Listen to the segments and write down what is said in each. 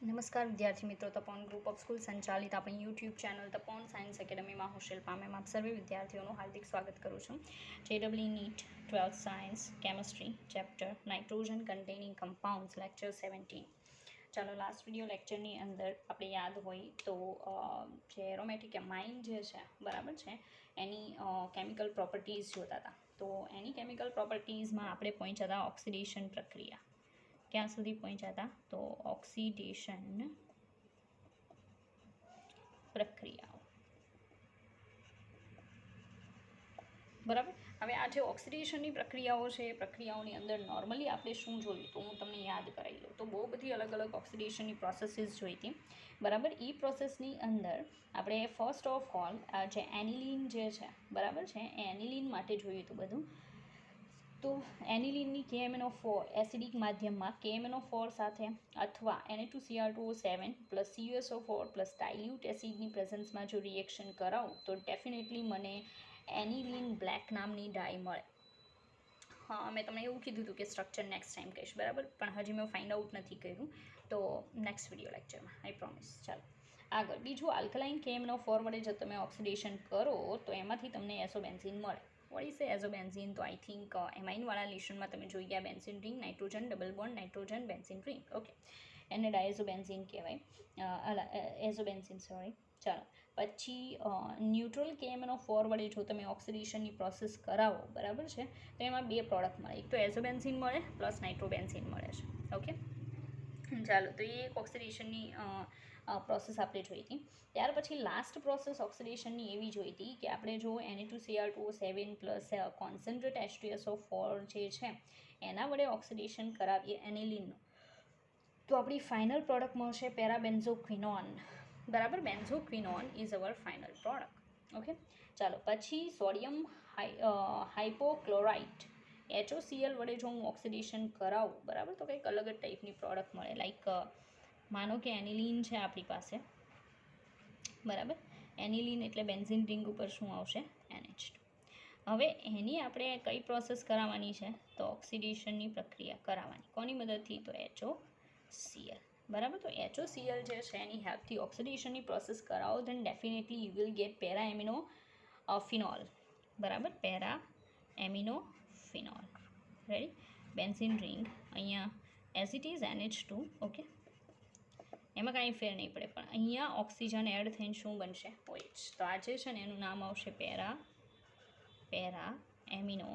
નમસ્કાર વિદ્યાર્થી મિત્રો, તપોન ગ્રુપ ઓફ સ્કૂલ સંચાલિત આપણી યુટ્યુબ ચેનલ તપોન સાયન્સ એકેડમીમાં હું શિલ્પા મેમ આપ સર્વે વિદ્યાર્થીઓનું હાર્દિક સ્વાગત કરું છું. JEE NEET 12th science chemistry chapter nitrogen containing compounds lecture 17. ચાલો, લાસ્ટ વિડીયો લેક્ચરની અંદર આપણે યાદ હોય તો જે એરોમેટિક એમાઇન જે છે બરાબર છે એની કેમિકલ પ્રોપર્ટીઝ જોતા હતા. તો એની કેમિકલ પ્રોપર્ટીઝમાં આપણે પહોંચ્યા હતા ઓક્સિડેશન પ્રક્રિયા. ક્યાં સુધી પહોંચ્યા હતા? તો ઓક્સિડેશન પ્રક્રિયાઓ. બરાબર. હવે આ જે ઓક્સિડેશનની પ્રક્રિયાઓ છે એ પ્રક્રિયાઓની અંદર નોર્મલી આપણે શું જોયું તો હું તમને યાદ કરાવી દઉં. તો બહુ બધી અલગ અલગ ઓક્સિડેશનની પ્રોસેસીસ જોઈ હતી. બરાબર. એ પ્રોસેસની અંદર આપણે ફર્સ્ટ ઓફ ઓલ જે એનિલિન જે છે બરાબર છે એ એનિલિન માટે જોયું હતું બધું. તો એનિલિનની KMnO4 એસિડિક માધ્યમમાં KMnO4 સાથે અથવા Na2Cr2O7 plus CuSO4 plus dilute એસિડની પ્રેઝન્સમાં જો રિએક્શન કરાવું તો ડેફિનેટલી મને એનિલિન બ્લેક નામની ડાય મળે. હા, મેં તમને એવું કીધું હતું કે સ્ટ્રક્ચર નેક્સ્ટ ટાઈમ કહીશ બરાબર, પણ હજી મેં ફાઇન્ડ આઉટ નથી કર્યું. તો નેક્સ્ટ વિડીયો લેક્ચરમાં આઈ પ્રોમિસ. ચાલો આગળ. બીજું આલ્કલાઇન KMnO4 વડે જો તમે ઓક્સિડેશન કરો તો એમાંથી તમને એઝોબેન્ઝીન મળે. What is azobenzene? તો આઈ થિંક એમાઇનવાળા લેશનમાં તમે જોઈ ગયા benzene ring, nitrogen double bond, nitrogen benzene ring. Okay, એને ડાયઝોબેન્ઝીન કહેવાય. Azobenzene sorry. ચાલો પછી ન્યુટ્રલ KMnO4 વડે જો તમે ઓક્સિડેશનની પ્રોસેસ કરાવો બરાબર છે તો એમાં બે પ્રોડક્ટ મળે. એક તો એઝોબેન્ઝીન મળે પ્લસ નાઇટ્રોબેન્ઝીન મળે છે. ઓકે, ચાલો તો એ એક ઓક્સિડેશનની પ્રોસેસ આપણે જોઈ હતી. ત્યાર પછી લાસ્ટ પ્રોસેસ ઓક્સિડેશનની એવી જોઈ હતી કે આપણે જો Na2Cr2O7 પ્લસ કોન્સન્ટ્રેટ H2SO4 જે છે એના વડે ઓક્સિડેશન કરાવીએ એનિલિનનું તો આપણી ફાઇનલ પ્રોડક્ટ મળશે પેરાબેન્ઝોક્વિનોન. બરાબર. Benzoquinone is our final product. Okay, ચાલો પછી સોડિયમ હાઇપોક્લોરાઇટ HOCl વડે જો હું ઓક્સિડેશન કરાવું બરાબર તો કંઈક અલગ જ ટાઈપની પ્રોડક્ટ મળે. લાઈક માનો કે એનિલિન છે આપણી પાસે બરાબર. એનિલિન એટલે બેન્ઝિન રિંગ ઉપર શું આવશે? NH2. હવે એની આપણે કઈ પ્રોસેસ કરાવવાની છે? તો ઓક્સિડેશનની પ્રક્રિયા કરાવવાની. કોની મદદથી? તો HOCl. બરાબર. તો HOCl જે છે એની હેલ્પથી ઓક્સિડેશનની પ્રોસેસ કરાવો then definitely you will get para amino phenol. બરાબર. Para amino phenol. Ready. Benzene ring અહીંયા as it is NH2. Okay, એમાં કાંઈ ફેર નહીં પડે, પણ અહીંયા ઓક્સિજન એડ થઈને શું બનશે? OH. તો આ જે છે ને એનું નામ આવશે પેરા એમિનો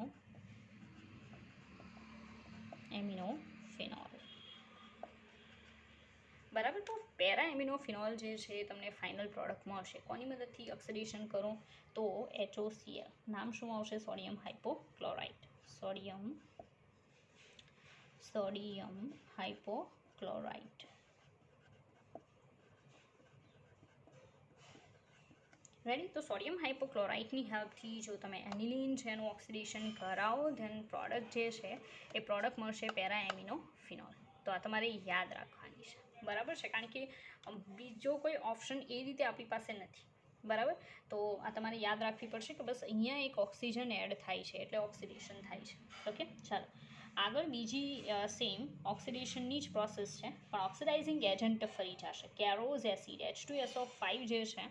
ફિનોલ. બરાબર. તો પેરા એમિનો ફિનોલ જે છે એ તમને ફાઇનલ પ્રોડક્ટ મળશે. કોની મદદથી ઓક્સિડેશન કરો? તો HOCl. નામ શું આવશે? સોડિયમ હાઇપોક્લોરાઇટ. સોડિયમ હાઇપોક્લોરાઇટ. રેડી. તો સોડિયમ હાઇપોક્લોરાઇટની હેલ્પથી જો તમે એનિલિન છે એનું ઓક્સિડેશન કરાવો ધેન પ્રોડક્ટ જે છે એ પ્રોડક્ટ મળશે પેરા એમિનો ફિનોલ. તો આ તમારે યાદ રાખવાની છે બરાબર છે, કારણ કે બીજો કોઈ ઓપ્શન એ રીતે આપણી પાસે નથી. બરાબર. તો આ તમારે યાદ રાખવી પડશે કે બસ અહીંયા એક ઓક્સિજન એડ થાય છે એટલે ઓક્સિડેશન થાય છે. ઓકે, ચાલો આગળ. બીજી સેમ ઓક્સિડેશનની જ પ્રોસેસ છે પણ ઓક્સિડાઇઝિંગ એજન્ટ ફરી જશે. કેરોઝ એસિડ H2SO5 જે છે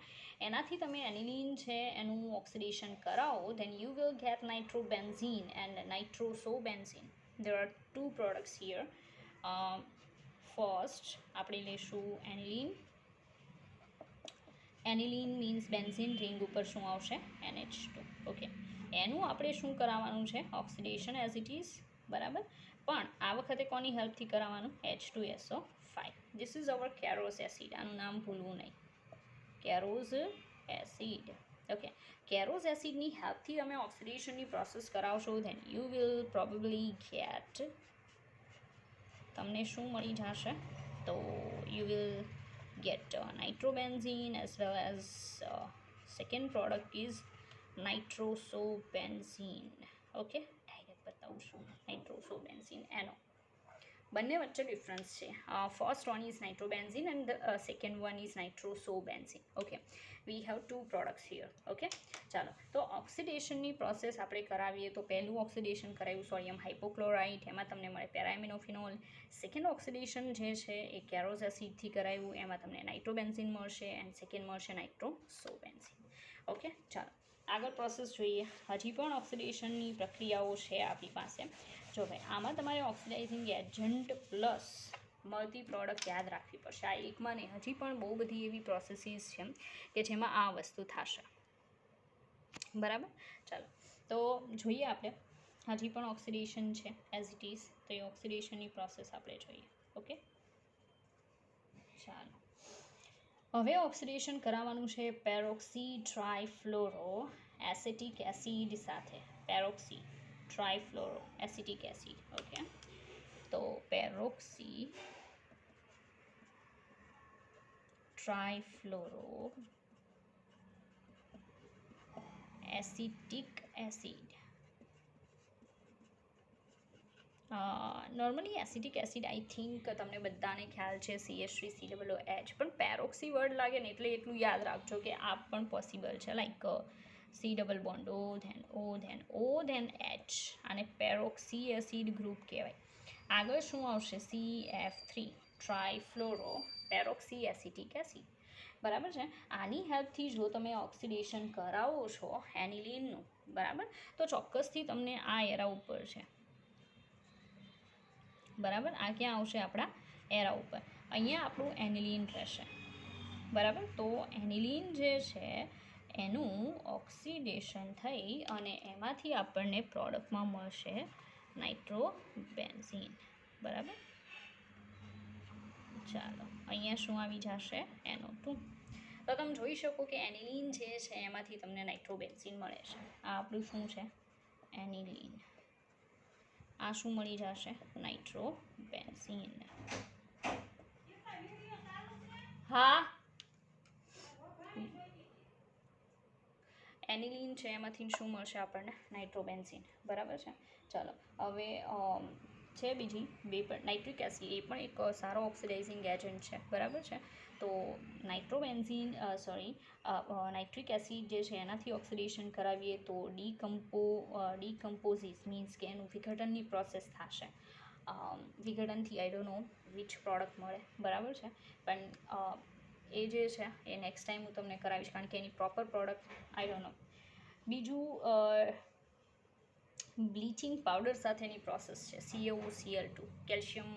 એનાથી તમે એનિલિન છે એનું ઓક્સિડેશન કરાવો then you will get nitrobenzene and nitrosobenzene. There are two products here. First આપણે લઈશું એનિલિન મીન્સ બેન્ઝિન રિંગ ઉપર શું આવશે? NH2. ઓકે, એનું આપણે શું કરાવવાનું છે? Oxidation as it is. બરાબર. પણ આ વખતે કોની હેલ્પથી કરાવવાનું? H2SO5. This is our Caro's acid. આનું નામ ભૂલવું નહીં, કેરોઝ એસિડ. ઓકે, કેરોઝ એસિડની હેલ્પથી તમે ઓક્સિડેશનની પ્રોસેસ કરાવશો then you will probably get, તમને શું મળી જશે? તો you will get nitrobenzene as well as second product is nitrosobenzene. Okay, direct બતાવું છું, nitrosobenzene NO. બંને વચ્ચે ડિફરન્સ છે. First one is nitrobenzene and second one is nitrosobenzene. Okay, we have two products here. Okay, ચાલો તો ઓક્સિડેશનની process આપણે કરાવીએ તો પહેલું ઓક્સિડેશન કરાવ્યું સોડિયમ હાઇપોક્લોરાઇટ, એમાં તમને મળે પેરામિનોફિનોલ. સેકન્ડ ઓક્સિડેશન જે છે એ કેરોઝ એસિડથી કરાવ્યું, એમાં તમને નાઇટ્રોબેન્ઝીન મળશે એન્ડ સેકન્ડ મળશે નાઇટ્રોસોબેન્ઝીન. ઓકે, ચાલો આગળ પ્રોસેસ જોઈએ. હજી પણ ઓક્સિડેશનની પ્રક્રિયાઓ છે આપણી પાસે. જો ભાઈ આમાં તમારે ઓક્સિડાઇઝિંગ એજન્ટ પ્લસ મળતી પ્રોડક્ટ યાદ રાખવી પડશે. આ એકમાં નહીં, હજી પણ બહુ બધી એવી પ્રોસેસીસ છે કે જેમાં આ વસ્તુ થશે. બરાબર, ચાલો તો જોઈએ આપણે. હજી પણ ઓક્સિડેશન છે એઝ ઇટ ઇઝ, તો એ ઓક્સિડેશનની પ્રોસેસ આપણે જોઈએ. ઓકે, ચાલો હવે ઓક્સિડેશન કરાવવાનું છે પેરોક્સી ટ્રાયફ્લોરો એસિટિક એસિડ સાથે. Peroxy trifluoro acetic acid. Okay, તો peroxy trifluoro acetic acid. Normally acetic acid I think તમને બધાને ખ્યાલ છે CH3COOH, પણ પેરોક્સી વર્ડ લાગે ને એટલે એટલું યાદ રાખજો કે આ પણ પોસિબલ છે. Like C double bond O then H, અને પેરોક્સી એસિડ ગ્રુપ કહેવાય. આગળ શું આવશે? CF3 ટ્રાયફ્લોરો પેરોક્સી acetic acid. બરાબર છે. આની હેલ્પથી જો તમે ઓક્સિડેશન કરાવો છો એનિલિનનું, બરાબર, તો ચોક્કસથી તમને આ એરા ઉપર છે. બરાબર, આ ક્યાં આવશે? આપણા એરા ઉપર. અહીંયા આપણું એનિલિન રહેશે. બરાબર, તો એનિલિન જે છે એનું ઓક્સિડેશન થઈ અને એમાંથી આપણને પ્રોડક્ટમાં મળશે નાઇટ્રોબેન્ઝીન. બરાબર, ચાલો અહીંયા શું આવી જશે? NO2. તો તમે જોઈ શકો કે એનિલિન જે છે એમાંથી તમને નાઇટ્રોબેન્ઝીન મળે છે. આ આપણું શું છે? એનિલિન. આ શું મળી જશે? નાઇટ્રોબેન્ઝીન. હા, એનિલિન છે એમાંથી શું મળશે આપણને? નાઇટ્રોબેન્ઝીન. બરાબર છે, ચાલો હવે છે બીજી વેપર નાઇટ્રિક એસિડ, એ પણ એક સારો ઓક્સિડાઇઝિંગ એજન્ટ છે. બરાબર છે, તો નાઇટ્રોબેન્ઝીન નાઇટ્રિક એસિડ જે છે એનાથી ઓક્સિડેશન કરાવીએ તો ડીકમ્પોઝિસ મીન્સ કે એનું વિઘટનની પ્રોસેસ થશે. વિઘટનથી I don't know which product મળે. બરાબર છે, પણ એ જે છે એ નેક્સ્ટ ટાઈમ હું તમને કરાવીશ, કારણ કે એની proper product I don't know. બીજું બ્લીચિંગ પાવડર સાથેની પ્રોસેસ છે CaOCl2 કેલ્શિયમ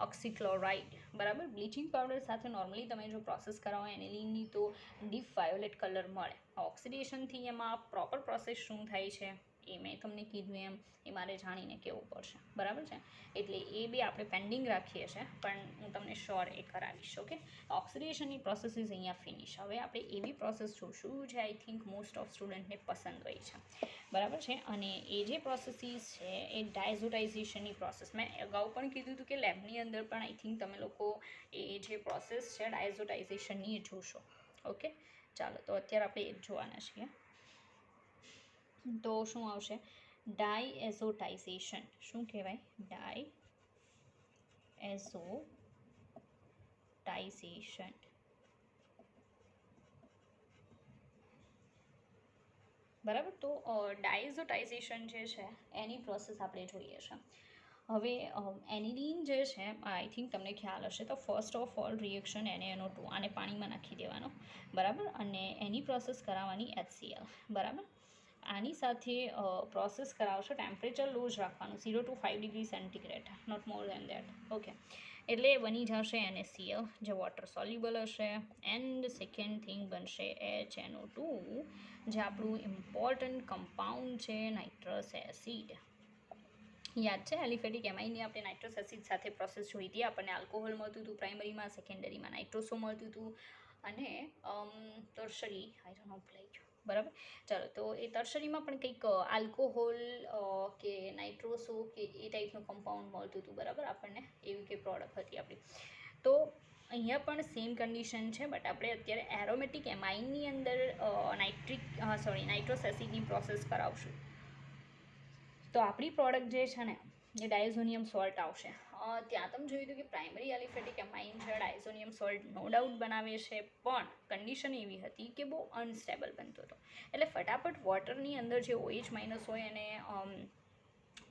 ઓક્સીક્લોરાઇડ. બરાબર, બ્લીચિંગ પાવડર સાથે નોર્મલી તમે જો પ્રોસેસ કરાવો એનિલિનની તો ડીપ વાયોલેટ કલર મળે. ઓક્સિડેશનથી એમાં પ્રોપર પ્રોસેસ શું થાય છે એ મેં તમને કીધું એમ એ મારે જાણીને કહેવું પડશે. બરાબર છે, એટલે એ બી આપણે પેન્ડિંગ રાખીએ છીએ, પણ હું તમને શ્યોર એ કરાવીશ. ઓકે, ઓક્સિડેશનની પ્રોસેસીસ અહીંયા ફિનિશ. હવે આપણે એવી પ્રોસેસ જોઈશું જે આઈ થિંક મોસ્ટ ઓફ સ્ટુડન્ટને પસંદ હોય છે. બરાબર છે, અને એ જે પ્રોસેસીસ છે એ ડાયઝોટાઇઝેશનની પ્રોસેસ. મેં અગાઉ પણ કીધું હતું કે લેબની અંદર પણ આઈ થિંક તમે લોકો એ જે પ્રોસેસ છે ડાયઝોટાઇઝેશનની એ જોશો. ઓકે, ચાલો તો અત્યારે આપણે એ જોવાના છીએ. તો શું આવશે? ડાયએઝોટાઇઝેશન. શું કહેવાય? ડાયએઝોટાઇઝેશન. બરાબર, તો ડાયઝોટાઇઝેશન જે છે એની પ્રોસેસ આપણે જોઈએ છે. હવે એનિલિન જે છે આઈ થિંક તમને ખ્યાલ હશે, તો first of all reaction NaNO2 આને પાણીમાં નાખી દેવાનો. બરાબર, અને એની પ્રોસેસ કરાવવાની HCl. બરાબર, આની સાથે પ્રોસેસ કરાવશો ટેમ્પરેચર લો જ રાખવાનું, 0 to 5 degree centigrade, not more than that. Okay, એટલે બની જશે NaCl જે વોટર સોલ્યુબલ હશે. એન્ડ સેકન્ડ થિંગ બનશે HNO2 જે આપણું ઇમ્પોર્ટન્ટ કમ્પાઉન્ડ છે નાઇટ્રસ એસિડ. યાદ છે એલિફેટિક એમાઇનની આપણે નાઇટ્રસ એસિડ સાથે પ્રોસેસ જોઈ હતી. આપણને આલ્કોહોલ મળતું હતું પ્રાઇમરીમાં, સેકન્ડરીમાં નાઇટ્રોસો મળતું હતું, અને ટર્શરી આઈ ડોન્ટ નો ભૂલાઈ ગયું. બરાબર, ચાલો તો એ ટર્શરીમાં પણ કંઈક આલ્કોહોલ કે નાઇટ્રોસો કે એ ટાઈપનું કમ્પાઉન્ડ મળતું હતું. બરાબર, આપણને એવી કે પ્રોડક્ટ હતી આપણી. તો અહીંયા પણ સેમ કન્ડિશન છે, બટ આપણે અત્યારે એરોમેટિક એમાઇનની અંદર નાઇટ્રસ એસિડની પ્રોસેસ કરાવશું. તો આપણી પ્રોડક્ટ જે છે ને એ ડાયઝોનિયમ સોલ્ટ આવશે. ત્યાં તમે જોયું હતું કે પ્રાઇમરી એલિફેટિક એમાઇન છે ડાયઝોનિયમ સોલ્ટ નો ડાઉટ બનાવે છે, પણ કન્ડિશન એવી હતી કે બહુ અનસ્ટેબલ બનતો હતો. એટલે ફટાફટ વોટરની અંદર જે OH માઇનસ હોય એને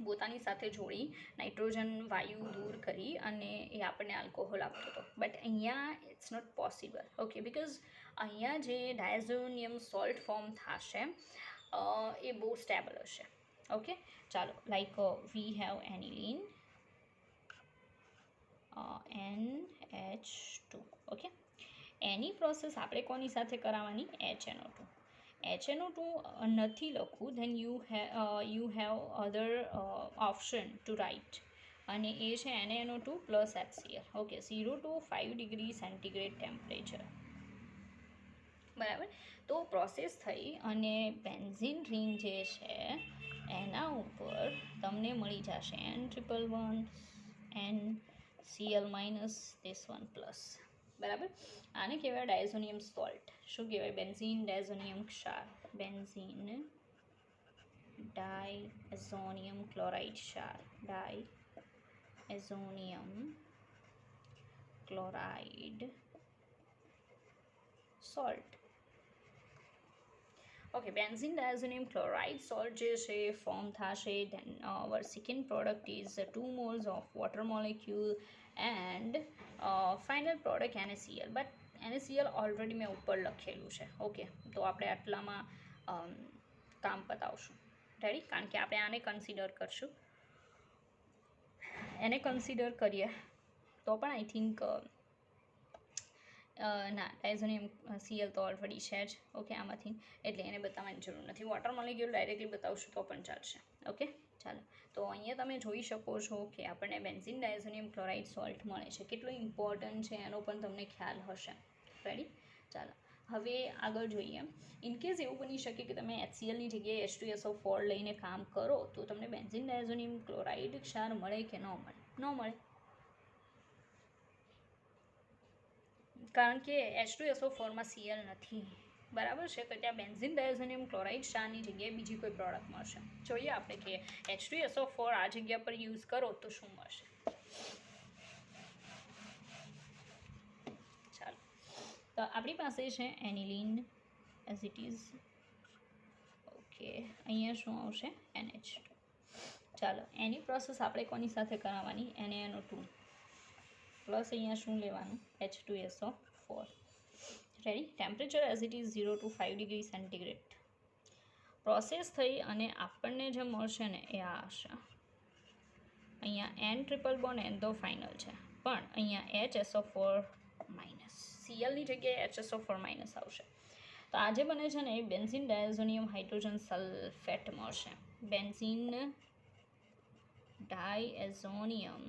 પોતાની સાથે જોડી નાઇટ્રોજન વાયુ દૂર કરી અને એ આપણને આલ્કોહોલ આપતો હતો. બટ અહીંયા it's not possible. Okay, because અહીંયા જે ડાયઝોનિયમ સોલ્ટ ફોર્મ થશે એ બહુ સ્ટેબલ હશે. ઓકે, ચાલો, like we have aniline NH2. Okay, એની પ્રોસેસ આપણે કોની સાથે કરાવવાની? HNO2. HNO2 નથી લખવું, then you have other option to write, અને એ છે NaNO2 plus HCl. Okay, 0 to 5 degree centigrade temperature. બરાબર, તો પ્રોસેસ થઈ અને બેન્ઝીન રિંગ જે છે એના ઉપર તમને મળી જશે N111 NCl minus this one plus. બરાબર, આને કહેવાય ડાયઝોનિયમ સોલ્ટ. શું કહેવાય? બેન્ઝીન ડાયઝોનિયમ ક્ષાર, બેન્ઝીન ડાયઝોનિયમ ક્લોરાઇડ ક્ષાર, diazonium chloride salt. Okay, benzene diazonium chloride salt જે છે એ ફોર્મ થશે. Then our second product is 2 moles of water molecule and final product NaCl. But NaCl already મેં ઉપર લખેલું છે. ઓકે, તો આપણે આટલામાં કામ પતાવશું. રેડી? કારણ કે આપણે આને કન્સિડર કરશું. એને કન્સિડર કરીએ તો પણ આઈ થિંક ના, ડાયઝોનિયમ Cl તો ઓલરેડી છે જ. ઓકે, આમાંથી એટલે એને બતાવવાની જરૂર નથી. વોટર મોલિક્યુલ ડાયરેક્ટલી બતાવશું તો પણ ચાલશે. ઓકે, ચાલો, તો અહીંયા તમે જોઈ શકો છો કે આપણને બેન્ઝીન ડાયઝોનિયમ ક્લોરાઇડ સોલ્ટ મળે છે. કેટલો ઇમ્પોર્ટન્ટ છે એનો પણ તમને ખ્યાલ હશે. રેડી? ચાલો, હવે આગળ જોઈએ. ઇનકેસ એવું બની શકે કે તમે HClની જગ્યાએ H2SO4 લઈને કામ કરો તો તમને બેન્ઝીન ડાયઝોનિયમ ક્લોરાઇડ ક્ષાર મળે કે ન મળે? ન મળે, કારણ કે H2SO4માં Cl નથી. બરાબર છે, તો ત્યાં બેન્ઝીન ડાયઝોનિયમ ક્લોરાઇડ ક્ષારની જગ્યાએ બીજી કોઈ પ્રોડક્ટ મળશે. જોઈએ આપણે કે H2SO4 આ જગ્યા પર યુઝ કરો તો શું મળશે. ચાલો, તો આપણી પાસે છે એનિલીન એઝ ઇટ ઇઝ. ઓકે, અહીંયા શું આવશે? NH2. ચાલો, એની પ્રોસેસ આપણે કોની સાથે કરાવવાની? NaNO2 પ્લસ અહીંયા શું લેવાનું? H2SO4. Ready? Temperature as it is 0 to 5 degree centigrade. Process થઈ અને આપણને જે મળશે ને એ આ હશે. અહીંયા N ટ્રિપલ બોન્ડ N તો ફાઇનલ છે, પણ અહીંયા HSO4 માઇનસ, Clની જગ્યાએ HSO4 માઇનસ આવશે. તો આજે બને છે ને એ બેન્ઝીન ડાયઝોનિયમ હાઇડ્રોજન સલ્ફેટ મળશે. બેન્ઝીન ડાયઝોનિયમ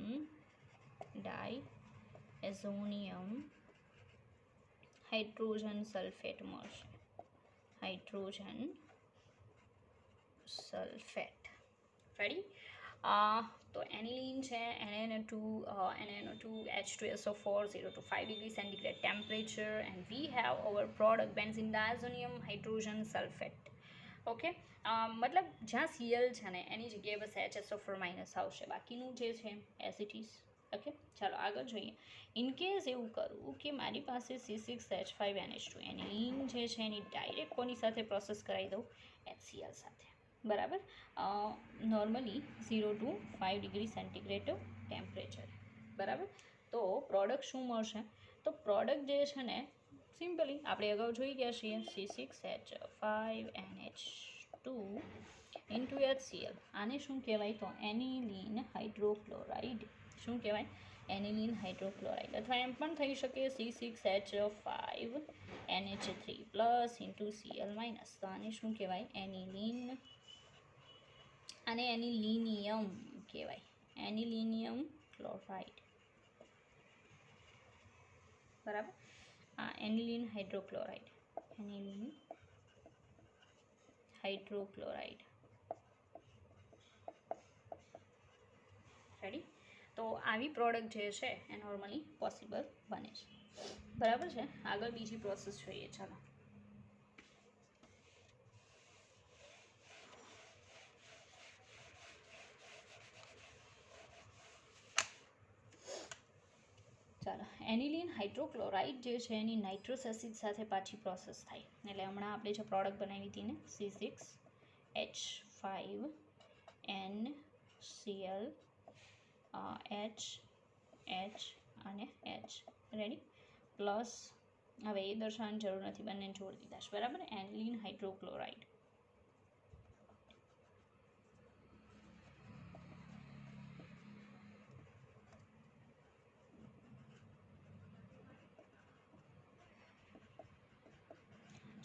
હાઇડ્રોજન સલ્ફેટ મળશે. Hydrogen sulphate. રેડી? તો એનિલીન છે NaNO2 H2SO4 0 to 5 degree centigrade temperature, and we have our product benzene diazonium hydrogen sulfate. Okay, મતલબ જ્યાં Cl છે ને એની જગ્યાએ બસ HSO4 માઇનસ આવશે, બાકીનું જે છે એઝ ઇટ ઇઝ. ઓકે, ચાલો આગળ જોઈએ. ઇનકેસ એવું કરું કે મારી પાસે C6H5NH2 એનિલીન જે છે એની ડાયરેક્ટ કોની સાથે પ્રોસેસ કરાવી દઉં? HCl સાથે. બરાબર, normally 0 to 5 degree centigrade temperature. બરાબર, તો પ્રોડક્ટ શું મળશે? તો પ્રોડક્ટ જે છે ને સિમ્પલી આપણે અગાઉ જોઈ ગયા છીએ, C6H5NH2 ઇન્ટુ HCl. આને શું કહેવાય? તો એનિલીન હાઇડ્રોક્લોરાઇડ. શું કહેવાય? એનિલીન હાઇડ્રોક્લોરાઇડ. અથવા એમ પણ થઈ શકે C6H5NH3 plus into Cl minus. તો આને શું કહેવાય? એનિલીન. આને એનિલિનિયમ કહેવાય, એનિલિનિયમ ક્લોરાઇડ. બરાબર, આ એનિલીન હાઇડ્રોક્લોરાઇડ, એનિલીન હાઇડ્રોક્લોરાઇડ. રેડી? તો આવી પ્રોડક્ટ જે છે એ નોર્મલી પોસિબલ બને છે. બરાબર છે, આગળ બીજી પ્રોસેસ જોઈએ. ચાલો, એનિલિન હાઇડ્રોક્લોરાઇડ જે છે એની નાઇટ્રસ એસિડ સાથે પાછી પ્રોસેસ થાય. એટલે હમણાં આપણે જે પ્રોડક્ટ બનાવી હતી ને C6H5NCl H અને H રેડી પ્લસ હવે એ દર્શાવવાની જરૂર નથી, બંને જોડી દીધા છે બરાબર. એનિલિન હાઇડ્રોક્લોરાઇડ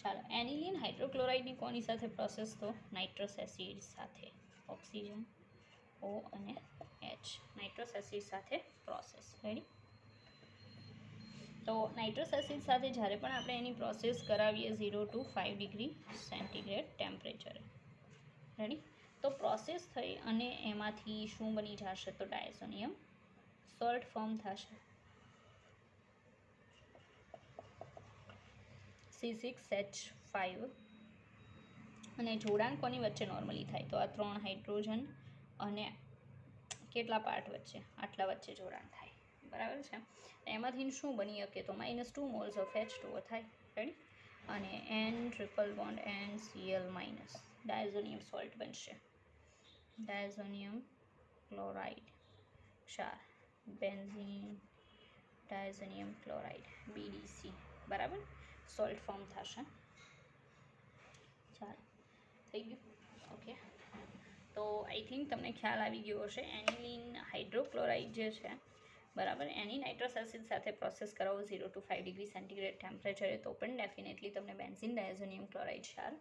ચાલો એનિલિન હાઇડ્રોક્લોરાઇડની કોની સાથે પ્રોસેસ? તો નાઇટ્રસ એસિડ સાથે, ઓક્સિજન O અને H નાઇટ્રસ એસિડ સાથે પ્રોસેસ રેડી. તો નાઇટ્રસ એસિડ સાથે જ્યારે પણ આપણે એની પ્રોસેસ કરાવીએ 0 to 5 ડિગ્રી સેન્ટીગ્રેડ ટેમ્પરેચરે રેડી, તો પ્રોસેસ થઈ અને એમાંથી શું બની જશે? તો ડાયઝોનિયમ સોલ્ટ ફોર્મ થશે. C6H5 અને જોડાણ કોની વચ્ચે નોર્મલી થાય? તો આ 3 હાઇડ્રોજન અને કેટલા પાર્ટ વચ્ચે? આટલા વચ્ચે જોડાણ થાય બરાબર છે. એમાંથી શું બની શકે? તો -2 મોલ્સ ઓફ H2O થાય રેડી. અને N triple bond NCl minus diazonium salt બનશે. ડાયઝોનિયમ ક્લોરાઇડ ક્ષાર બેન્ઝીન ડાયઝોનિયમ ક્લોરાઇડ BDC બરાબર સોલ્ટ ફોર્મ થશે. ચાલો થઈ ગયું. ઓકે, તો આઈ થિંક તમને ખ્યાલ આવી ગયો હશે. એનિલિન હાઇડ્રોક્લોરાઇડ જે છે બરાબર, એની નાઇટ્રસ એસિડ સાથે પ્રોસેસ કરાવો 0 to 5 ડિગ્રી સેન્ટીગ્રેડ ટેમ્પરેચરે, તો પણ ડેફિનેટલી તમને બેન્ઝીન ડાયઝોનિયમ ક્લોરાઇડ ક્ષાર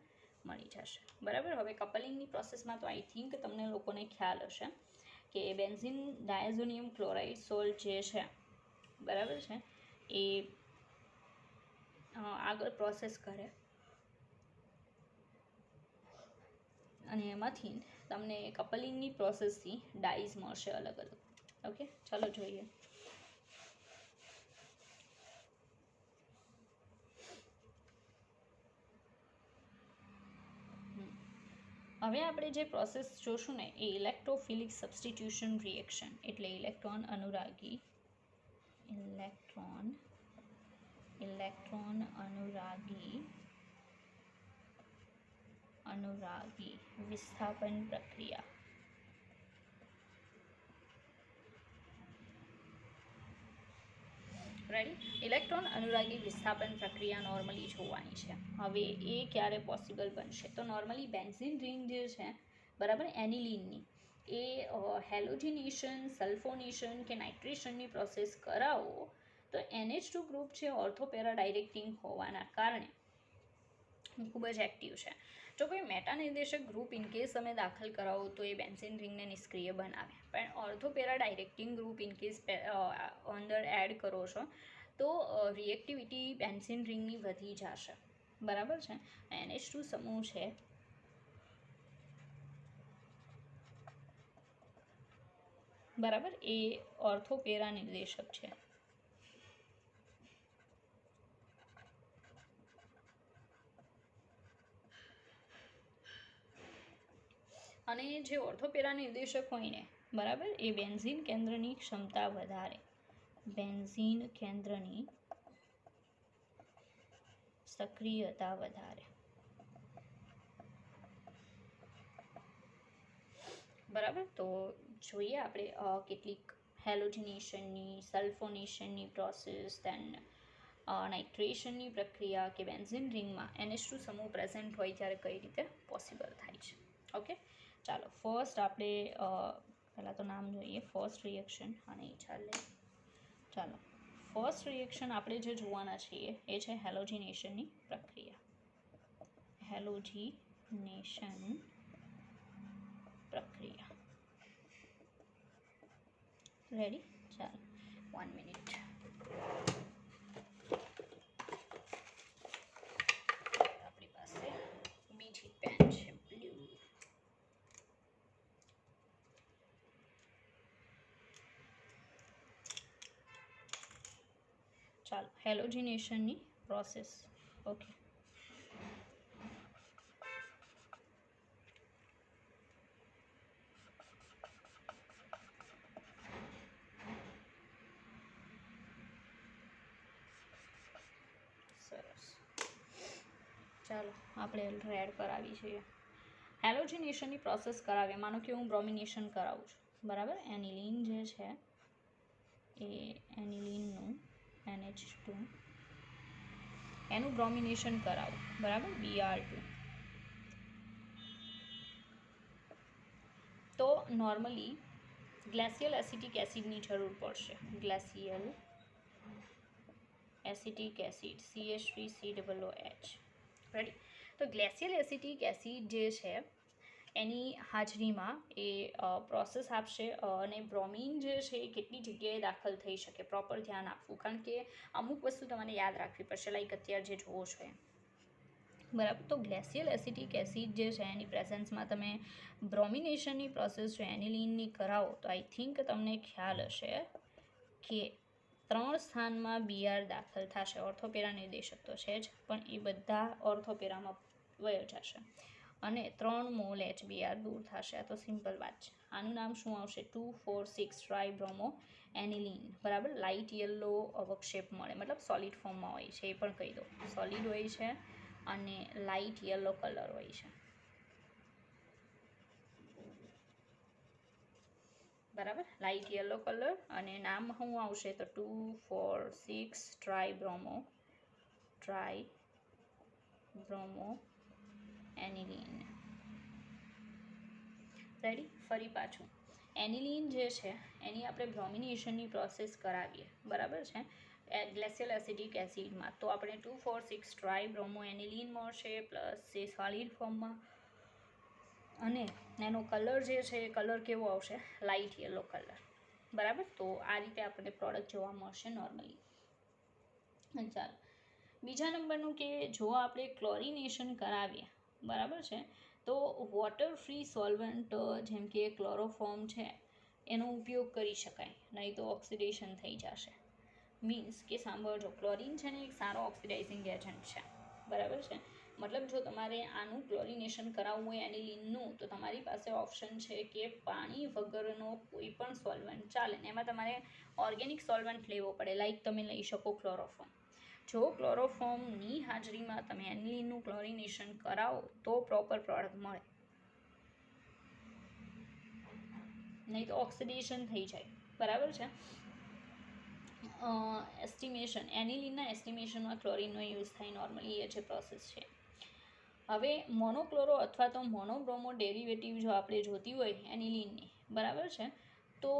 મળી જશે બરાબર. હવે કપલિંગની પ્રોસેસમાં તો આઈ થિંક તમને લોકોને ખ્યાલ હશે કે બેન્ઝીન ડાયઝોનિયમ ક્લોરાઇડ સોલ્ટ જે છે બરાબર છે એ આગળ પ્રોસેસ કરે અને એમાંથી તમને કપલિંગની પ્રોસેસથી ડાઈઝ મળશે અલગ અલગ. ઓકે, ચાલો જોઈએ. હવે આપણે જે પ્રોસેસ જોશું ને એ ઇલેક્ટ્રોફિલિક સબસ્ટિટ્યુશન રિએક્શન, એટલે ઇલેક્ટ્રોન અનુરાગી વિસ્થાપન પ્રક્રિયા. રેડી, ઇલેક્ટ્રોન અનુરાગી વિસ્થાપન પ્રક્રિયા નોર્મલી જોવાની છે. હવે એ ક્યારે પોસિબલ બનશે? તો નોર્મલી બેન્ઝીન રિંગ જે છે બરાબર એનિલિનની એ હેલોજિનેશન, સલ્ફોનેશન કે નાઇટ્રેશનની પ્રોસેસ કરાવો તો NH2 ગ્રુપ છે ઓર્થોપેરા ડાયરેક્ટિંગ હોવાના કારણે ખૂબ જ એક્ટિવ છે. જો કોઈ મેટાનિર્દેશક ગ્રુપ ઇનકેસ તમે દાખલ કરાવો તો એ બેન્ઝીન રિંગને નિષ્ક્રિય બનાવે, પણ ઓર્થોપેરા ડાયરેક્ટિંગ ગ્રુપ ઇનકેસ અંદર એડ કરો છો તો રિએક્ટિવિટી બેન્ઝીન રિંગની વધી જશે બરાબર છે. NH2 સમૂહ છે બરાબર એ ઓર્થોપેરા નિર્દેશક છે. અને જે ઓર્થોપેરા નિર્દેશક હોય ને બરાબર એ બેન્ઝીન કેન્દ્રની ક્ષમતા વધારે, બેન્ઝીન કેન્દ્રની સક્રિયતા વધારે બરાબર. તો જોઈએ આપણે કેટલીક હેલોજિનેશનની, સલ્ફોનેશનની પ્રોસેસ, દેન નાઇટ્રેશનની પ્રક્રિયા કે બેન્ઝીન રિંગમાં NH2 સમૂહ પ્રેઝન્ટ હોય ત્યારે કઈ રીતે પોસિબલ થાય છે. ઓકે, ચાલો ફર્સ્ટ આપણે પહેલાં તો નામ જોઈએ. ફર્સ્ટ રિએક્શન અને ચાલે. ચાલો ફર્સ્ટ રિએક્શન આપણે જે જોવાના છીએ એ છે હેલોજિનેશનની પ્રક્રિયા. હેલોજિનેશન પ્રક્રિયા રેડી. ચાલો 1 મિનિટ. આપણી પાસે બીજી પેન છે બ્લુ. ચાલો હેલોજિનેશનની પ્રોસેસ. ઓકે, ચાલો આપણે રેડ કરાવી છીએ. હેલોજિનેશનની પ્રોસેસ કરાવીએ. માનો કે હું બ્રોમિનેશન કરાવું છું, બરાબર. એનિલીન જે છે એ એનિલીનનું NH2 એનું બ્રોમિનેશન કરાવું, બરાબર, Br2. તો નોર્મલી ગ્લેસિયલ એસિટિક એસિડની જરૂર પડશે. ગ્લેસિયલ એસિટિક એસિડ CH3COOH. રાઈટ. તો ગ્લેસિયલ એસિટિક એસિડ જે છે એની હાજરીમાં એ પ્રોસેસ આપશે અને બ્રોમિન જે છે એ કેટલી જગ્યાએ દાખલ થઈ શકે, પ્રોપર ધ્યાન આપવું, કારણ કે અમુક વસ્તુ તમારે યાદ રાખવી પડશે, લાઈક અત્યારે જે જોવો છો એમ, બરાબર. તો ગ્લેસિયલ એસિટિક એસિડ જે છે એની પ્રેઝન્સમાં તમે બ્રોમિનેશનની પ્રોસેસ જો એનિલીનની કરાવો તો આઈ થિંક તમને ખ્યાલ હશે કે 3 સ્થાનમાં Br દાખલ થશે. ઓર્થોપેરા નિર્દેશક તો છે જ, પણ એ બધા ઓર્થોપેરામાં વયો જશે અને 3 મોલ HBr દૂર થશે. આ તો સિમ્પલ વાત છે. આનું નામ શું આવશે? 2,4,6 ટ્રાઇબ્રોમો એનિલીન, બરાબર. લાઇટ યલો અવક્ષેપ મળે, મતલબ સોલિડ ફોર્મમાં હોય છે, એ પણ કહી દો. સોલિડ હોય છે અને લાઇટ યલો કલર હોય છે, બરાબર. લાઇટ યલો કલર અને નામ શું આવશે? તો 2,4,6 ટ્રાઇબ્રોમો એનિલીન. રેડી. ફરી પાછું એનિલીન જે છે એની આપણે બ્રોમિનેશનની પ્રોસેસ કરાવીએ, બરાબર છે, ગ્લેસિયલ એસિટિક એસિડમાં, તો આપણે 2,4,6 ટ્રાઇબ્રોમો એનિલીન મળશે પ્લસ એ સોલિડ ફોર્મમાં, અને એનો કલર જે છે એ કલર કેવો આવશે? લાઇટ યલો કલર, બરાબર. તો આ રીતે આપણને પ્રોડક્ટ જોવા મળશે નોર્મલી. ચાલો બીજા નંબરનું કે જો આપણે ક્લોરિનેશન કરાવીએ, બરાબર છે, તો વોટર ફ્રી સોલ્વન્ટ જેમ કે ક્લોરોફોર્મ છે એનો ઉપયોગ કરી શકાય, નહીં તો ઓક્સિડેશન થઈ જશે. મીન્સ કે સાંભળજો, ક્લોરિન છે ને એક સારો ઓક્સિડાઇઝિંગ એજન્ટ છે, બરાબર છે. મતલબ જો તમારે આનું ક્લોરિનેશન કરાવવું હોય એનિલીનનું, તો તમારી પાસે ઓપ્શન છે કે પાણી વગરનો કોઈ પણ સોલ્વન્ટ ચાલે ને એમાં તમારે ઓર્ગેનિક સોલ્વન્ટ લેવો પડે, લાઈક તમે લઈ શકો ક્લોરોફોર્મ. જો ક્લોરોફોર્મની હાજરીમાં તમે એનિલીનનું ક્લોરિનેશન કરાવો તો પ્રોપર પ્રોડક્ટ મળે, નહીં તો ઓક્સિડેશન થઈ જાય, બરાબર છે. એસ્ટિમેશન, એનિલીનના એસ્ટિમેશનમાં ક્લોરિનનો યુઝ થાય નોર્મલી, એ જે પ્રોસેસ છે. હવે મોનોક્લોરો અથવા તો મોનોબ્રોમો ડેરિવેટિવ જો આપણે જોતી હોય એનિલીનની, બરાબર છે, તો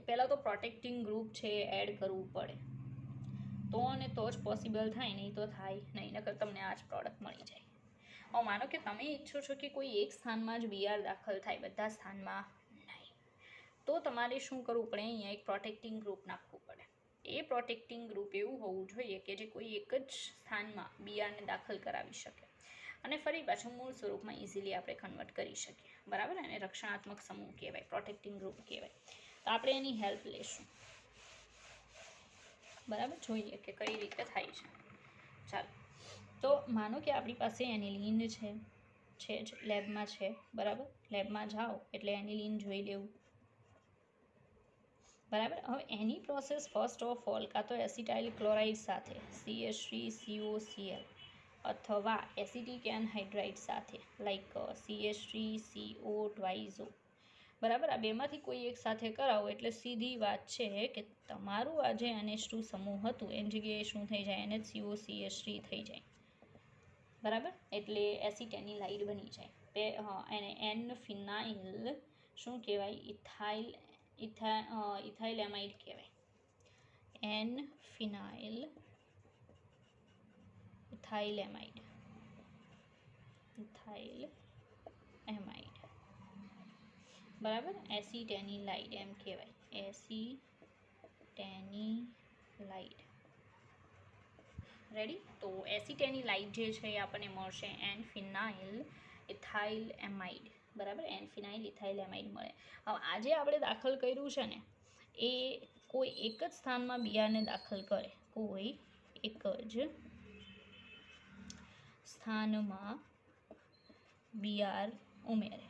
પહેલાં તો પ્રોટેક્ટિંગ ગ્રુપ છે એડ કરવું પડે, તો અને તો જ પોસિબલ થાય, નહીં તો થાય નહીં, નકર તમને આ જ પ્રોડક્ટ મળી જાય. હવે માનો કે તમે ઈચ્છો છો કે કોઈ એક સ્થાનમાં જ Br દાખલ થાય, બધા સ્થાનમાં નહીં, તો તમારે શું કરવું પડે? અહીંયા એક પ્રોટેક્ટિંગ ગ્રુપ નાખવું પડે. એ પ્રોટેક્ટિંગ ગ્રુપ એવું હોવું જોઈએ કે જે કોઈ એક જ સ્થાનમાં Brને દાખલ કરાવી શકે અને ફરી પાછું મૂળ સ્વરૂપમાં ઇઝીલી આપણે કન્વર્ટ કરી શકીએ, બરાબર. અને રક્ષણાત્મક સમૂહ કહેવાય, પ્રોટેક્ટિંગ ગ્રુપ કહેવાય. તો આપણે એની હેલ્પ લેશું, બરાબર. જોઈએ કે કઈ રીતે થાય છે. ચાલો, તો માનો કે આપણી પાસે એનિલીન છે જ, લેબમાં છે, બરાબર. લેબમાં જાઓ એટલે એનિલીન જોઈ લેવું, બરાબર. હવે એની પ્રોસેસ ફર્સ્ટ ઓફ ઓલ કાં તો એસિટાઇલ ક્લોરાઇડ સાથે CH3COCl અથવા એસિટિક એનહાઇડ્રાઇડ સાથે લાઈક CH3CO2, બરાબર. આ બેમાંથી કોઈ એક સાથે કરાવો એટલે સીધી વાત છે કે તમારું આ જે NH2 સમૂહ હતું એની જગ્યાએ શું થઈ જાય? NHCOCH3 થઈ જાય, બરાબર. એટલે એસિટેનિલાઇડ બની જાય. એને એન ફિનાઇલ શું કહેવાય? ઇથાઇલેમાઇડ કહેવાય. એન ફિનાઇલ ઇથાઇલેમાઇડ, બરાબર. એસિટેનિલાઇડ એમ કહેવાય, એસિટેનિલાઇડ. રેડી. તો એસિટેનિલાઇડ જે છે એ આપણને મળશે એન ફિનાઇલ ઇથાઇલેમાઇડ, બરાબર. એન ફિનાઇલ ઇથાઇલેમાઇડ મળે. હવે આજે આપણે દાખલ કર્યું છે ને એ કોઈ એક જ સ્થાનમાં Brને દાખલ કરે, કોઈ એક જ સ્થાનમાં Br ઉમેરે,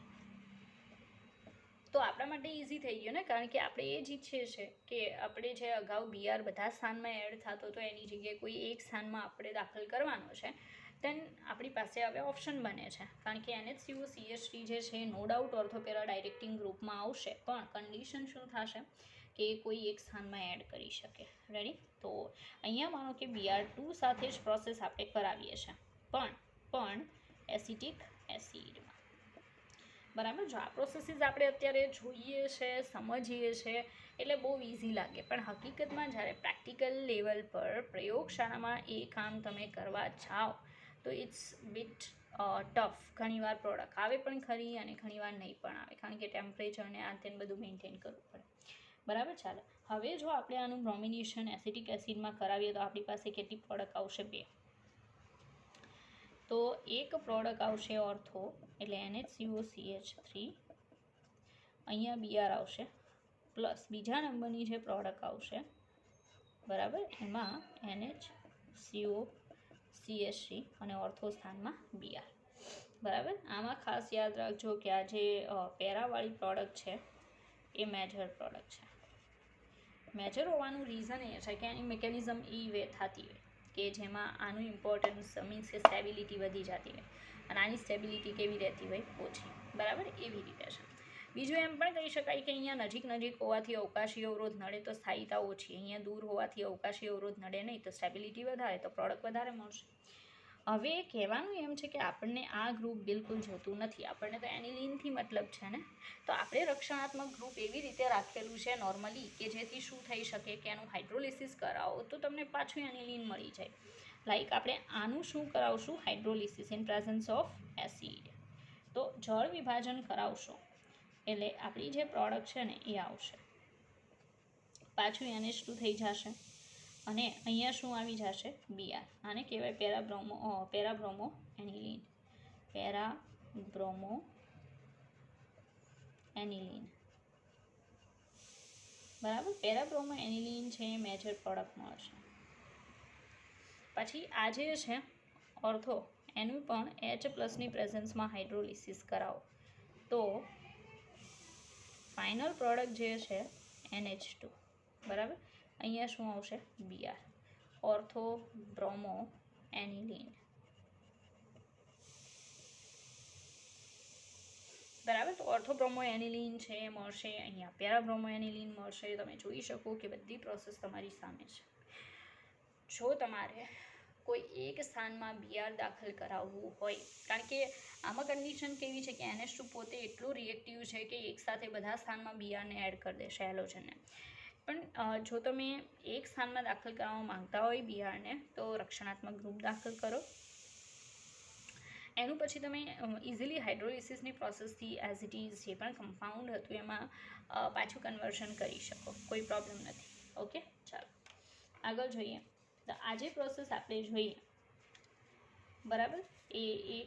તો આપણા માટે ઇઝી થઈ ગયું ને, કારણ કે આપણે એ જ ઈચ્છીએ છીએ કે આપણે જે અગાઉ બીઆર બધા સ્થાનમાં એડ થતો તો એની જગ્યાએ કોઈ એક સ્થાનમાં આપણે દાખલ કરવાનો છે, દેન આપણી પાસે હવે ઓપ્શન બને છે, કારણ કે NHCO CH3 જે છે નો ડાઉટ ઓર્થોપેરા ડાયરેક્ટિંગ ગ્રુપમાં આવશે, પણ કન્ડિશન શું થશે કે કોઈ એક સ્થાનમાં એડ કરી શકે. રેડી? તો અહીંયા માનો કે BR2 સાથે જ પ્રોસેસ આપણે કરાવીએ છીએ, પણ એસિટિક એસિડમાં. બરાબર? જો આ પ્રોસેસીસ આપણે અત્યારે જોઈએ છે, સમજીએ છીએ એટલે બહુ ઇઝી લાગે, પણ હકીકતમાં જ્યારે પ્રેક્ટિકલ લેવલ પર પ્રયોગશાળામાં એ કામ તમે કરવા જાઓ તો ઇટ્સ બિટ ટફ. ઘણીવાર પ્રોડક્ટ આવે પણ ખરી અને ઘણીવાર નહીં પણ આવે, કારણ કે ટેમ્પરેચરને આ તેને બધું મેન્ટેન કરવું પડે. બરાબર? ચાલો, હવે જો આપણે આનું બ્રોમિનેશન એસિટિક એસિડમાં કરાવીએ તો આપણી પાસે કેટલી પ્રોડક્ટ આવશે? 2. તો એક પ્રોડક્ટ આવશે ઓર્થો એટલે NHCOCH3, અહીંયા BR આવશે, પ્લસ બીજા નંબરની જે પ્રોડક્ટ આવશે, બરાબર, એમાં NHCOCH3 અને ઓર્થો સ્થાનમાં BR. બરાબર? આમાં ખાસ યાદ રાખજો કે આ જે પેરાવાળી પ્રોડક્ટ છે એ મેજર પ્રોડક્ટ છે. મેજર હોવાનું રીઝન એ છે કે એની મિકેનિઝમ એ વે થતી હોય કે જેમાં આનું ઇમ્પોર્ટન્સ મીન્સ કે સ્ટેબિલિટી વધી જતી હોય અને આની સ્ટેબિલિટી કેવી રહેતી હોય? ઓછી. બરાબર? એવી રીતે છે. બીજું એમ પણ કહી શકાય કે અહીંયા નજીક હોવાથી અવકાશી અવરોધ નડે તો સ્થાયીતા ઓછી, અહીંયા દૂર હોવાથી અવકાશી અવરોધ નડે નહીં તો સ્ટેબિલિટી વધારે, તો પ્રોડક્ટ વધારે મળશે. હવે કહેવાનું એમ છે કે આપણને આ ગ્રુપ બિલકુલ જોતું નથી, આપણને તો એનિલિનથી મતલબ છે ને, તો આપણે રક્ષણાત્મક ગ્રુપ એવી રીતે રાખેલું છે નોર્મલી કે જેથી શું થઈ શકે કે એનું હાઇડ્રોલિસિસ કરાવો તો તમને પાછું એનિલિન મળી જાય. લાઈક આપણે આનું શું કરાવશું? Hydrolysis in presence of acid. તો જળ વિભાજન કરાવશો એટલે આપણી જે પ્રોડક્ટ છે ને એ આવશે, પાછું NH2 થઈ જશે અને અહીંયા શું આવી જશે? BR. આને કહેવાય પેરાબ્રોમો એનિલિન. પેરાબ્રોમો એનિલિન. બરાબર? પેરાબ્રોમો એનિલિન છે એ મેજર પ્રોડક્ટ મળશે. પછી આ જે છે ઓર્થો, એનું પણ H+ની પ્રેઝન્સમાં હાઇડ્રોલિસિસ કરાવો તો ફાઇનલ પ્રોડક્ટ જે છે NH2. બરાબર? અહીંયા શું આવશે? BR. Ortho bromo aniline. બરાબર? તો ઓર્થોબ્રોમો એનિલિન છે એ મળશે, અહીંયા પેરાબ્રોમો એનિલિન મળશે. તમે જોઈ શકો કે બધી પ્રોસેસ તમારી સામે છે. જો તમારે કોઈ એક સ્થાનમાં BR દાખલ કરાવવું હોય, કારણ કે આમાં કન્ડિશન કેવી છે કે NH2 પોતે એટલું રિએક્ટિવ છે કે એકસાથે બધા સ્થાનમાં BRને એડ કરી દેશે હેલોજનને. પણ જો તમે એક સ્થાનમાં દાખલ કરાવવા માંગતા હોય BRને તો રક્ષણાત્મક ગ્રુપ દાખલ કરો. એનું પછી તમે ઇઝીલી હાઇડ્રોલિસિસની પ્રોસેસથી એઝ ઇટ ઇઝ જે પણ કમ્પાઉન્ડ હતું એમાં પાછું કન્વર્શન કરી શકો, કોઈ પ્રોબ્લેમ નથી. ઓકે, ચાલો આગળ જોઈએ. તો આ જે પ્રોસેસ આપણે જોઈએ, બરાબર, એ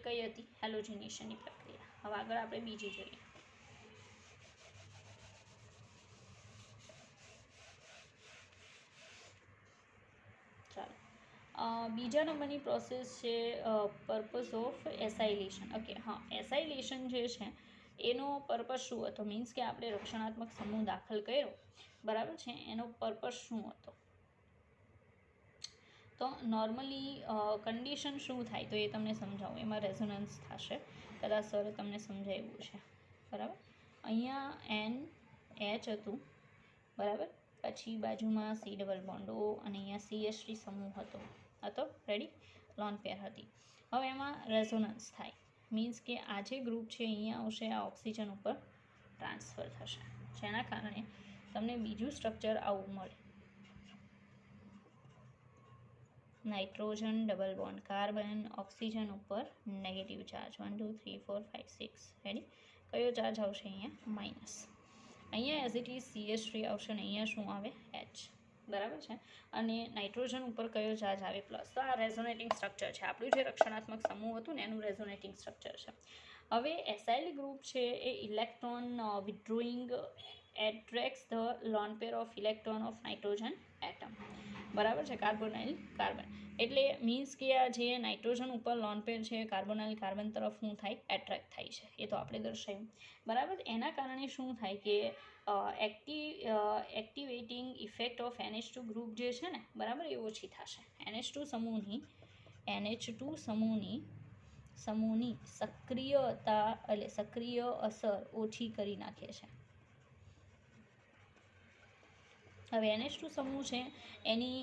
કઈ હતી? હેલોજિનેશનની પ્રક્રિયા. હવે આગળ આપણે બીજી જોઈએ. ચાલો, બીજા નંબરની પ્રોસેસ છે પર્પઝ ઓફ એસાઇલેશન. ઓકે, હા, એસાઇલેશન જે છે એનો પર્પઝ શું હતો? મીન્સ કે આપણે રક્ષણાત્મક સમૂહ દાખલ કર્યો, બરાબર છે, એનો પર્પઝ શું હતો? તો નોર્મલી કન્ડિશન શું થાય તો એ તમને સમજાવું. એમાં રેઝોનન્સ થશે, કદાચ સરે તમને સમજાવ્યું છે. બરાબર? અહીંયા NH હતું, બરાબર, પછી બાજુમાં C ડબલ બોન્ડ O અને અહીંયા CH3 સમૂહ હતો. રેડી? લોન પેર હતી. હવે એમાં રેઝોનન્સ થાય, મીન્સ કે આ જે ગ્રુપ છે અહીંયા આવશે, આ ઓક્સિજન ઉપર ટ્રાન્સફર થશે, જેના કારણે તમને બીજું સ્ટ્રક્ચર આવું મળે. Nitrogen double bond carbon, oxygen ઉપર નેગેટિવ ચાર્જ 1 2 3 4 5 6. રેડી? કયો ચાર્જ આવશે? અહીંયા માઇનસ. અહીંયા એઝ ઇટ ઇઝ CH3 આવશે ને અહીંયા શું આવે? H. બરાબર છે? અને નાઇટ્રોજન ઉપર કયો ચાર્જ આવે? પ્લસ. તો આ રેઝોનેટિંગ સ્ટ્રક્ચર છે, આપણું જે રક્ષણાત્મક સમૂહ હતું ને એનું રેઝોનેટિંગ સ્ટ્રક્ચર છે. હવે એસાઇલ ગ્રુપ છે એ electron withdrawing attracts the lone pair of electron of nitrogen atom. બરાબર છે, કાર્બોનાઇલ કાર્બન. એટલે મીન્સ કે આ જે નાઇટ્રોજન ઉપર લોન પેર છે કાર્બોનાઇલ કાર્બન તરફ શું થાય, એટ્રેક્ટ થાય છે, એ તો આપણે દર્શાવ્યું. બરાબર, એના કારણે શું થાય કે activating effect of NH2 group જે છે ને, બરાબર, એ ઓછી થશે. NH2 સમૂહની સક્રિયતા એટલે સક્રિય અસર ઓછી કરી નાખે છે. હવે NH2 સમૂહ છે એની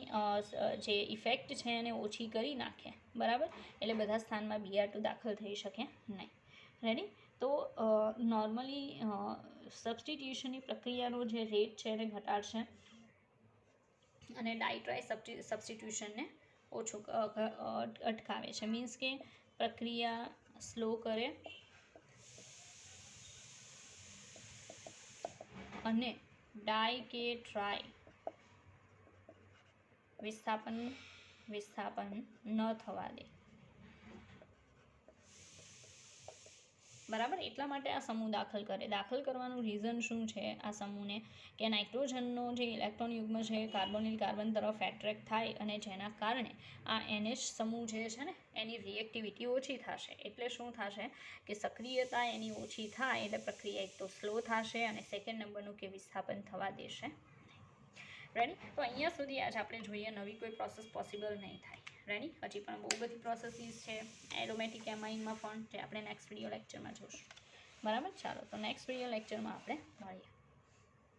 જે ઇફેક્ટ છે એને ઓછી કરી નાખે. બરાબર, એટલે બધા સ્થાનમાં Br2 દાખલ થઈ શકે નહીં. રેડી? તો નોર્મલી સબસ્ટિટ્યુશનની પ્રક્રિયાનો જે રેટ છે એને ઘટાડશે અને ડાયટ્રાય સબસ્ટિટ્યુશનને ઓછું અટકાવે છે. મીન્સ કે પ્રક્રિયા સ્લો કરે અને ડાય કે ટ્રાય વિસ્થાપન ન થવા દે. બરાબર, એટલા માટે આ સમૂહ દાખલ કરવાનું રીઝન શું છે આ સમૂહને, કે નાઇટ્રોજનનો જે ઇલેક્ટ્રોન યુગ્મ છે કાર્બોનિલ કાર્બન તરફ એટ્રેક્ટ થાય અને જેના કારણે આ NH સમૂહ જે છે ને એની રિએક્ટિવિટી ઓછી થશે. એટલે શું થશે કે સક્રિયતા એની ઓછી થાય એટલે પ્રક્રિયા એક તો સ્લો થશે અને સેકન્ડ નંબરનું કે વિસ્થાપન થવા દેશે. રેડી? તો અહીંયા સુધી આજ આપણે જોઈએ, નવી કોઈ પ્રોસેસ પોસિબલ નહીં થાય. રેડી? હજી પણ બહુ બધી પ્રોસેસીસ છે એરોમેટિક એમાઇનમાં પણ, જે આપણે નેક્સ્ટ વિડીયો લેક્ચરમાં જોઈશું. બરાબર, ચાલો તો નેક્સ્ટ વિડીયો લેક્ચરમાં આપણે મળીએ.